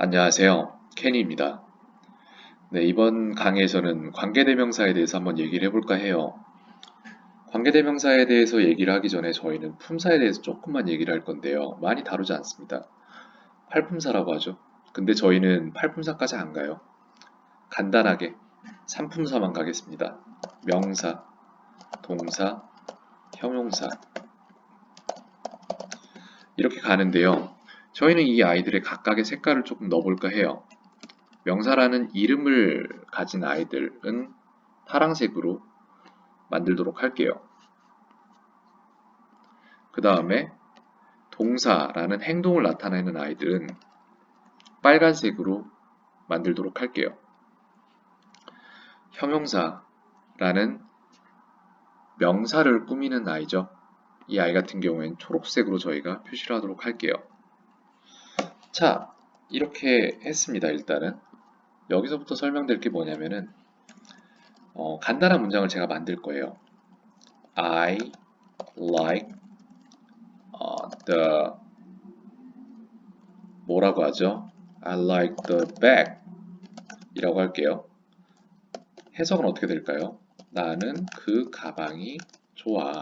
안녕하세요. 케니입니다. 네, 이번 강의에서는 관계대명사에 대해서 한번 얘기를 해볼까 해요. 관계대명사에 대해서 얘기를 하기 전에 저희는 품사에 대해서 조금만 얘기를 할 건데요. 많이 다루지 않습니다. 팔품사라고 하죠. 근데 저희는 팔품사까지 안 가요. 간단하게 삼품사만 가겠습니다. 명사, 동사, 형용사 이렇게 가는데요. 저희는 이 아이들의 각각의 색깔을 조금 넣어볼까 해요. 명사라는 이름을 가진 아이들은 파란색으로 만들도록 할게요. 그 다음에 동사라는 행동을 나타내는 아이들은 빨간색으로 만들도록 할게요. 형용사라는 명사를 꾸미는 아이죠. 이 아이 같은 경우엔 초록색으로 저희가 표시를 하도록 할게요. 자, 이렇게 했습니다. 일단은 여기서부터 설명될 게 뭐냐면은 간단한 문장을 제가 만들 거예요. I like the 뭐라고 하죠? I like the bag 이라고 할게요. 해석은 어떻게 될까요? 나는 그 가방이 좋아.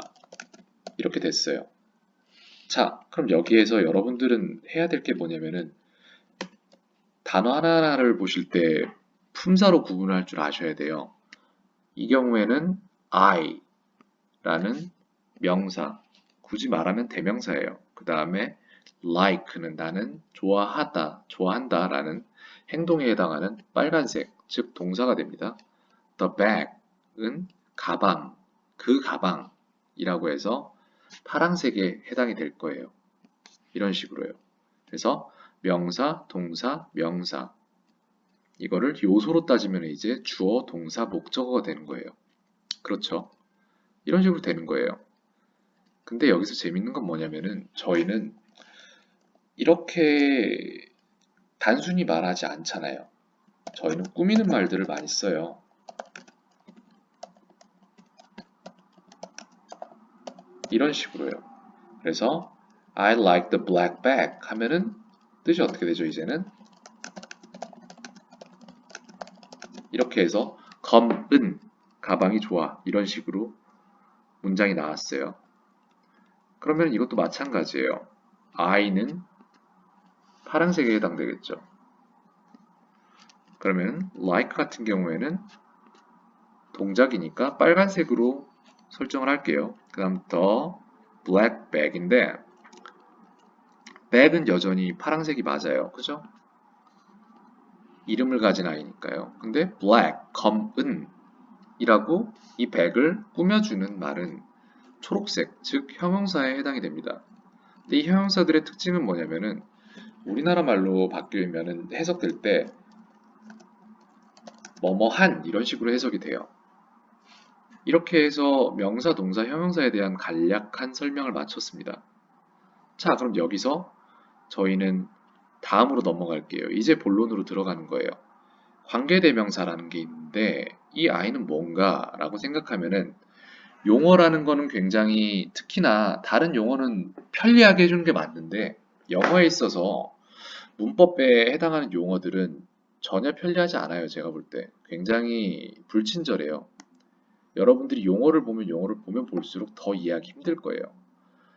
이렇게 됐어요. 자, 그럼 여기에서 여러분들은 해야 될 게 뭐냐면은 단어 하나하나를 보실 때 품사로 구분할 줄 아셔야 돼요. 이 경우에는 I라는 명사, 굳이 말하면 대명사예요. 그 다음에 like는 나는 좋아하다, 좋아한다 라는 행동에 해당하는 빨간색, 즉 동사가 됩니다. The bag은 가방, 그 가방이라고 해서 파란색에 해당이 될 거예요. 이런 식으로요. 그래서 명사, 동사, 명사 이거를 요소로 따지면 이제 주어, 동사, 목적어가 되는 거예요. 그렇죠? 이런 식으로 되는 거예요. 근데 여기서 재밌는 건 뭐냐면은 저희는 이렇게 단순히 말하지 않잖아요. 저희는 꾸미는 말들을 많이 써요. 이런 식으로요. 그래서 I like the black bag 하면은 뜻이 어떻게 되죠, 이제는? 이렇게 해서 검은 가방이 좋아. 이런 식으로 문장이 나왔어요. 그러면 이것도 마찬가지예요. I는 파란색에 해당되겠죠. 그러면 like 같은 경우에는 동작이니까 빨간색으로 설정을 할게요. 그 다음 the black bag인데 bag은 여전히 파란색이 맞아요. 그죠? 이름을 가진 아이니까요. 근데 black, 검은 이라고 이 bag을 꾸며주는 말은 초록색, 즉 형용사에 해당이 됩니다. 근데 이 형용사들의 특징은 뭐냐면은 우리나라 말로 바뀌면은 해석될 때 뭐뭐한 이런 식으로 해석이 돼요. 이렇게 해서 명사, 동사, 형용사에 대한 간략한 설명을 마쳤습니다. 자, 그럼 여기서 저희는 다음으로 넘어갈게요. 이제 본론으로 들어가는 거예요. 관계대명사라는 게 있는데 이 아이는 뭔가 라고 생각하면은 용어라는 거는 굉장히 특히나 다른 용어는 편리하게 해주는 게 맞는데 영어에 있어서 문법에 해당하는 용어들은 전혀 편리하지 않아요. 제가 볼 때 굉장히 불친절해요. 여러분들이 용어를 보면 볼수록 더 이해하기 힘들 거예요.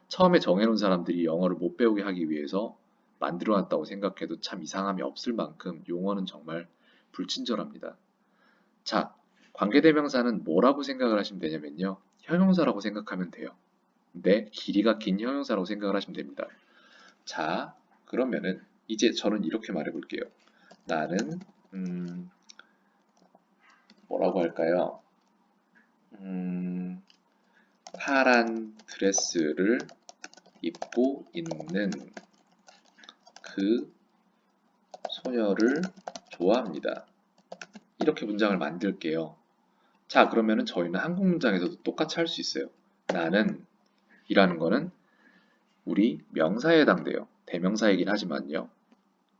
처음에 정해놓은 사람들이 영어를 못 배우게 하기 위해서 만들어놨다고 생각해도 참 이상함이 없을 만큼 용어는 정말 불친절합니다. 자, 관계대명사는 뭐라고 생각을 하시면 되냐면요. 형용사라고 생각하면 돼요. 근데 길이가 긴 형용사라고 생각을 하시면 됩니다. 자, 그러면은 이제 저는 이렇게 말해볼게요. 나는 뭐라고 할까요? 파란 드레스를 입고 있는 그 소녀를 좋아합니다. 이렇게 문장을 만들게요. 자, 그러면은 저희는 한국 문장에서도 똑같이 할 수 있어요. 나는 이라는 거는 우리 명사에 해당돼요. 대명사이긴 하지만요.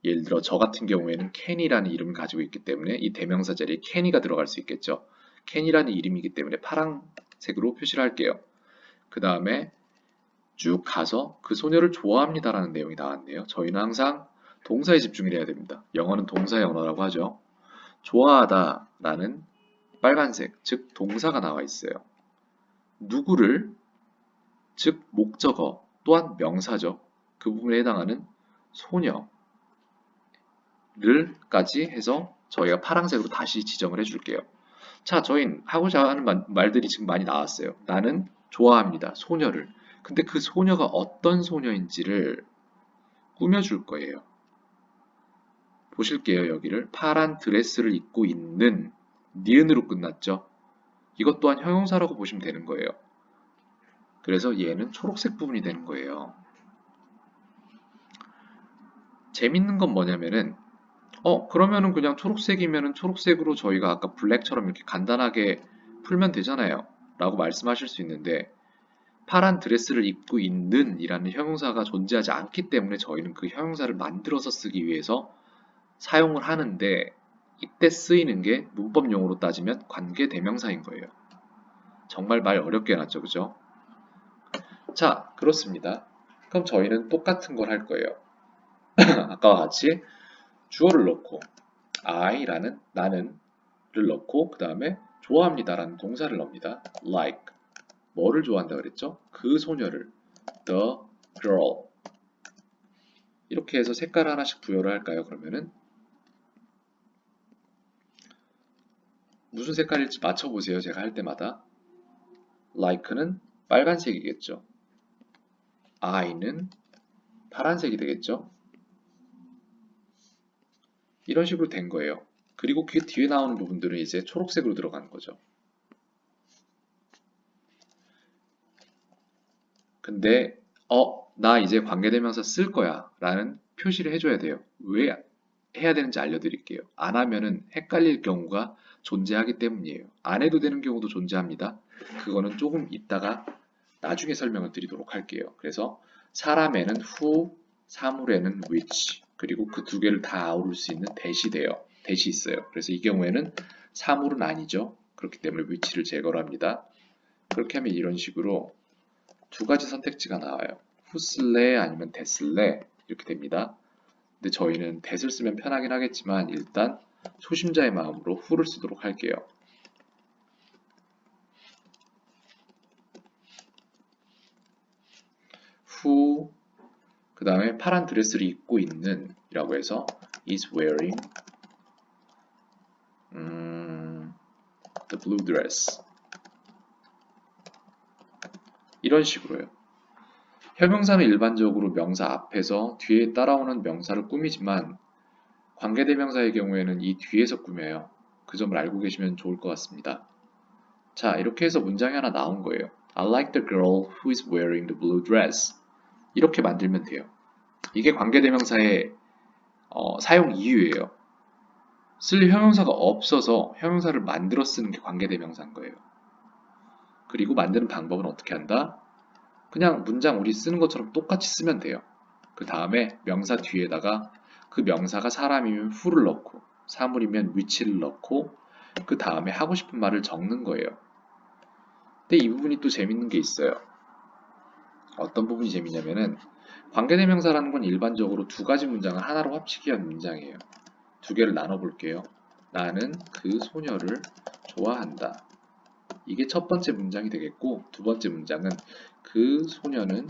예를 들어 저 같은 경우에는 캔이라는 이름을 가지고 있기 때문에 이 대명사 자리에 캔이가 들어갈 수 있겠죠. 캔이라는 이름이기 때문에 파란색으로 표시를 할게요. 그 다음에 쭉 가서 그 소녀를 좋아합니다라는 내용이 나왔네요. 저희는 항상 동사에 집중을 해야 됩니다. 영어는 동사의 언어라고 하죠. 좋아하다 라는 빨간색, 즉 동사가 나와 있어요. 누구를, 즉 목적어 또한 명사죠. 그 부분에 해당하는 소녀를까지 해서 저희가 파란색으로 다시 지정을 해줄게요. 자, 저희 하고자 하는 말들이 지금 많이 나왔어요. 나는 좋아합니다. 소녀를. 근데 그 소녀가 어떤 소녀인지를 꾸며줄 거예요. 보실게요, 여기를. 파란 드레스를 입고 있는 니은으로 끝났죠. 이것 또한 형용사라고 보시면 되는 거예요. 그래서 얘는 초록색 부분이 되는 거예요. 재밌는 건 뭐냐면은 그러면은 그냥 초록색이면은 초록색으로 저희가 아까 블랙처럼 이렇게 간단하게 풀면 되잖아요. 라고 말씀하실 수 있는데 파란 드레스를 입고 있는 이라는 형용사가 존재하지 않기 때문에 저희는 그 형용사를 만들어서 쓰기 위해서 사용을 하는데 이때 쓰이는 게 문법 용어로 따지면 관계대명사인 거예요. 정말 말 어렵게 해놨죠, 그죠? 자, 그렇습니다. 그럼 저희는 똑같은 걸 할 거예요. 아까와 같이 주어를 넣고 I라는 나는를 넣고 그 다음에 좋아합니다라는 동사를 넣습니다. Like 뭐를 좋아한다 그랬죠? 그 소녀를 the girl 이렇게 해서 색깔 하나씩 부여를 할까요? 그러면은 무슨 색깔일지 맞춰보세요. 제가 할 때마다 like는 빨간색이겠죠. I는 파란색이 되겠죠. 이런 식으로 된 거예요. 그리고 그 뒤에 나오는 부분들은 이제 초록색으로 들어가는 거죠. 근데 나 이제 관계대명사 쓸 거야 라는 표시를 해줘야 돼요. 왜 해야 되는지 알려드릴게요. 안 하면은 헷갈릴 경우가 존재하기 때문이에요. 안 해도 되는 경우도 존재합니다. 그거는 조금 이따가 나중에 설명을 드리도록 할게요. 그래서 사람에는 who, 사물에는 which, 그리고 그 두 개를 다 아우를 수 있는 that이 돼요. that이 있어요. 그래서 이 경우에는 사물은 아니죠. 그렇기 때문에 which를 제거를 합니다. 그렇게 하면 이런 식으로 두 가지 선택지가 나와요. who 쓸래 아니면 that 쓸래 이렇게 됩니다. 근데 저희는 that을 쓰면 편하긴 하겠지만 일단 초심자의 마음으로 who를 쓰도록 할게요. who 그 다음에 파란 드레스를 입고 있는 이라고 해서 is wearing the blue dress 이런 식으로요. 형용사는 일반적으로 명사 앞에서 뒤에 따라오는 명사를 꾸미지만 관계대명사의 경우에는 이 뒤에서 꾸며요. 그 점을 알고 계시면 좋을 것 같습니다. 자, 이렇게 해서 문장이 하나 나온 거예요. I like the girl who is wearing the blue dress. 이렇게 만들면 돼요. 이게 관계대명사의 사용 이유예요. 쓸 형용사가 없어서 형용사를 만들어 쓰는 게 관계대명사인 거예요. 그리고 만드는 방법은 어떻게 한다? 그냥 문장 우리 쓰는 것처럼 똑같이 쓰면 돼요. 그 다음에 명사 뒤에다가 그 명사가 사람이면 who를 넣고 사물이면 which를 넣고 그 다음에 하고 싶은 말을 적는 거예요. 근데 이 부분이 또 재밌는 게 있어요. 어떤 부분이 재밌냐면은 관계대명사라는 건 일반적으로 두 가지 문장을 하나로 합치기 위한 문장이에요. 두 개를 나눠 볼게요. 나는 그 소녀를 좋아한다. 이게 첫 번째 문장이 되겠고 두 번째 문장은 그 소녀는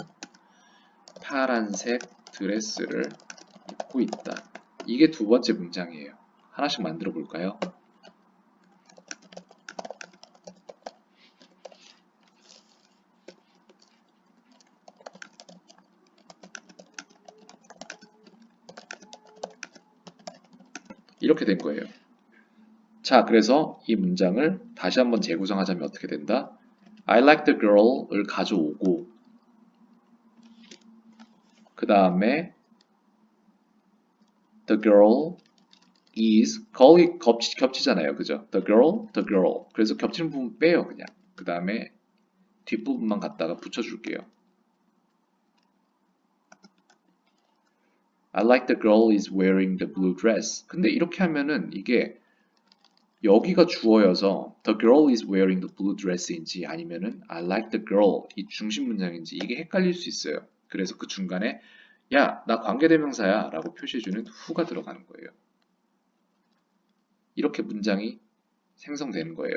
파란색 드레스를 입고 있다. 이게 두 번째 문장이에요. 하나씩 만들어 볼까요? 이렇게 된 거예요. 자, 그래서 이 문장을 다시 한번 재구성하자면 어떻게 된다? I like the girl을 가져오고 그 다음에 the girl is 거의 겹치잖아요. 그죠? the girl. 그래서 겹치는 부분 빼요, 그냥. 그 다음에 뒷부분만 갖다가 붙여줄게요. I like the girl is wearing the blue dress. 근데 이렇게 하면은 이게 여기가 주어여서 the girl is wearing the blue dress인지 아니면은 I like the girl 이 중심 문장인지 이게 헷갈릴 수 있어요. 그래서 그 중간에 야, 나 관계대명사야 라고 표시해주는 who가 들어가는 거예요. 이렇게 문장이 생성되는 거예요.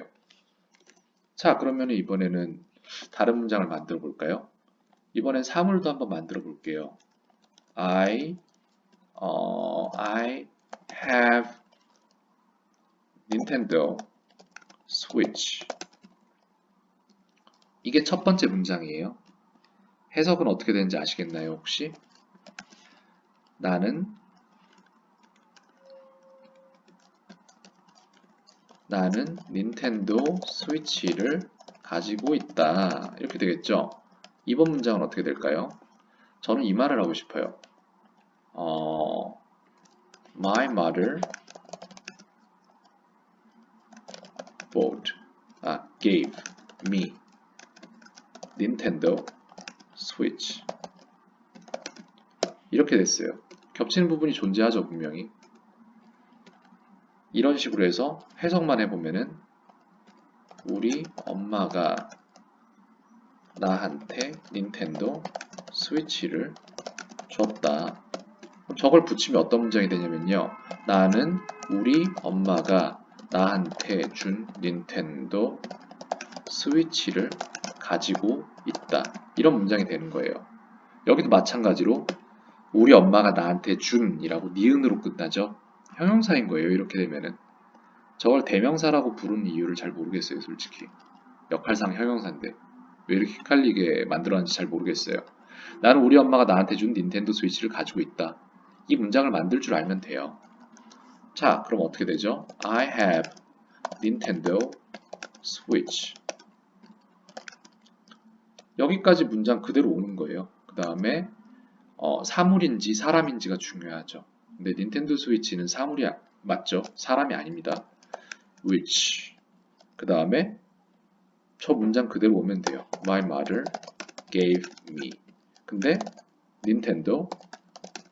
자, 그러면 이번에는 다른 문장을 만들어 볼까요? 이번엔 사물도 한번 만들어 볼게요. I have Nintendo Switch. 이게 첫 번째 문장이에요. 해석은 어떻게 되는지 아시겠나요, 혹시? 나는 닌텐도 스위치를 가지고 있다. 이렇게 되겠죠? 이번 문장은 어떻게 될까요? 저는 이 말을 하고 싶어요. My mother gave me Nintendo Switch. 이렇게 됐어요. 겹치는 부분이 존재하죠, 분명히. 이런 식으로 해서 해석만 해보면은 우리 엄마가 나한테 닌텐도 스위치를 줬다. 저걸 붙이면 어떤 문장이 되냐면요. 나는 우리 엄마가 나한테 준 닌텐도 스위치를 가지고 있다. 이런 문장이 되는 거예요. 여기도 마찬가지로 우리 엄마가 나한테 준이라고 니은으로 끝나죠. 형용사인 거예요. 이렇게 되면은 저걸 대명사라고 부르는 이유를 잘 모르겠어요. 솔직히 역할상 형용사인데 왜 이렇게 헷갈리게 만들었는지 잘 모르겠어요. 나는 우리 엄마가 나한테 준 닌텐도 스위치를 가지고 있다. 이 문장을 만들 줄 알면 돼요. 자, 그럼 어떻게 되죠? I have Nintendo Switch. 여기까지 문장 그대로 오는 거예요. 그 다음에 사물인지 사람인지가 중요하죠. 근데 닌텐도 스위치는 사물이 맞죠? 사람이 아닙니다. which. 그 다음에 저 문장 그대로 오면 돼요. My mother gave me. 근데 닌텐도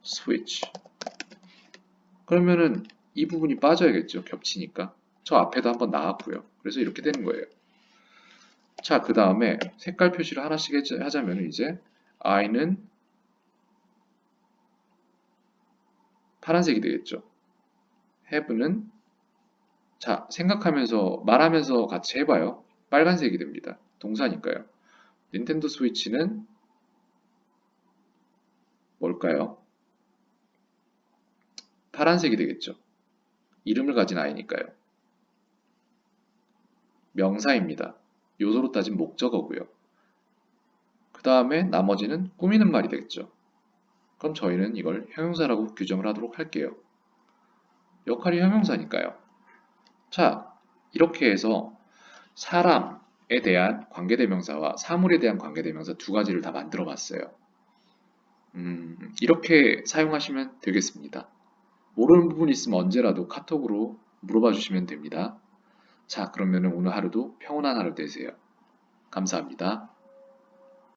스위치. 그러면은 이 부분이 빠져야겠죠. 겹치니까. 저 앞에도 한번 나왔고요. 그래서 이렇게 되는 거예요. 자, 그 다음에 색깔 표시를 하나씩 하자면 이제 I는 파란색이 되겠죠. have는 자, 생각하면서 말하면서 같이 해봐요. 빨간색이 됩니다. 동사니까요. 닌텐도 스위치는 뭘까요? 파란색이 되겠죠. 이름을 가진 아이니까요. 명사입니다. 요소로 따진 목적어고요. 그 다음에 나머지는 꾸미는 말이 되겠죠. 그럼 저희는 이걸 형용사라고 규정을 하도록 할게요. 역할이 형용사니까요. 자, 이렇게 해서 사람에 대한 관계대명사와 사물에 대한 관계대명사 두 가지를 다 만들어 봤어요. 이렇게 사용하시면 되겠습니다. 모르는 부분이 있으면 언제라도 카톡으로 물어봐 주시면 됩니다. 자, 그러면 오늘 하루도 평온한 하루 되세요. 감사합니다.